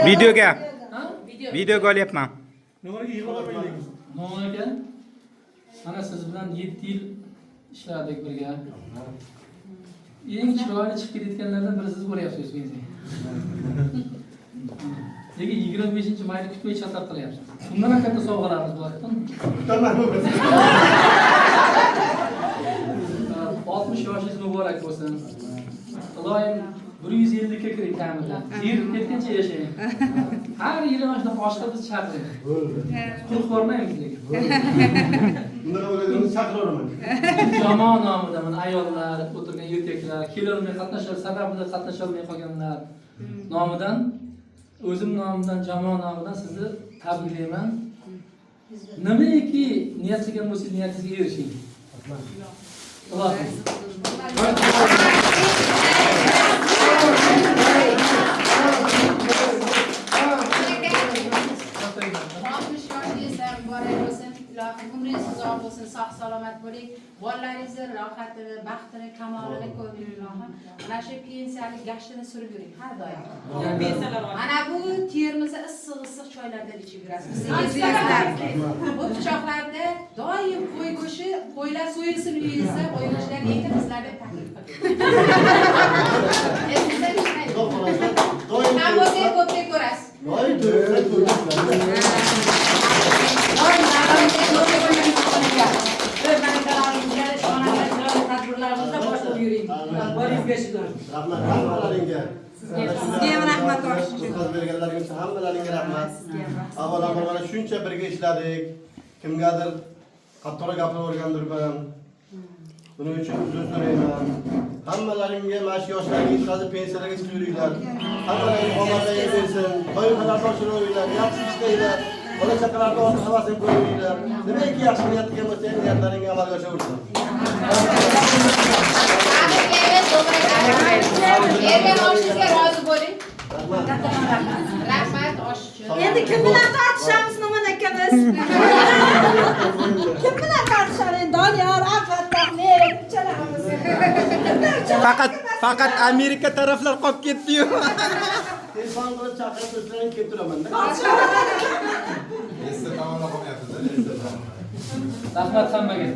Videoga. Videoga olyapman. No'g'on aka, mana siz bilan 7 yil ishladik birga. Eng chiroyli chiqib ketayotganlardan biri siz bo'lyapsiz o'zingizga. Nega 25-mayni kutmay chatlar qilyapsiz? Bundan ham katta sovg'alarimiz bo'ladimi? 60 yoshingiz muborak bo'lsin. Iloyim 150 ga kiring kamida. Yirib ketguncha yashang. Har yili mana shunday oshqa biz chaqiring. Quruq bormaymiz lekin. Bunday o'ylaganimiz chaqiraman. Jamoa nomidan mana ayollar, o'tirgan erkaklar, kelolmay sababli qatnasholmay qolganlar nomidan, o'zim nomidan, jamoa nomidan sizni tabriklayman. Nimaiki niyat qilgan bo'lsangiz, niyatingizga erishing. Alloh. 60 yoshingiz ham muborak bo'lsin. Ilohim umringiz uzoq bo'lsin, sog' salomat bo'ling. Bolalaringizni rohatini, baxtini, kamolini ko'ring ilohim. Mana shu pensiyalik gashtini surib yuring har doim. Mana bu termizni issiq choylardan ichib yurasiz. Sizlar bu pichoqlarda doim qo'y go'shti, qo'ylar so'yilsin uyingizda, qo'y go'shtlar yeydi, bizlarga taklif qiling. Esingizda ishlaydi. Ham o'zingiz ko'prik ko'rasiz. Avvalambor mana shuncha birga ishladik. Kimgadir qattiqroq gapirib o'rgandirman. Buning uchun uzr so'rayman. Hammalaringga mana shu yoshlaringiz hozir pensiyalarga chiqib yuringlar. Hammalaring omadlaringiz bo'lsin. To'yxonalar ochilinglar, yaxshi ishlaylar. Bola chaqalarga o'z havasini ko'ringlar. Nimaiki yaxshi niyat qilgan bo'lsa, niyatlaringga amalga oshaversin. Ergan oshingizga rozi bo'ling. Rahmat oshchi. Endi kim bilan tortishamiz No'g'on akamiz? Kim bilan tortishamiz? Doniyor, Abfattoh, men uchalamiz. Faqat Amerika taraflar qolib ketdi-yu. Telefon qilib chaqirib do'stlaring kelib turaman-da. Rahmat hammaga.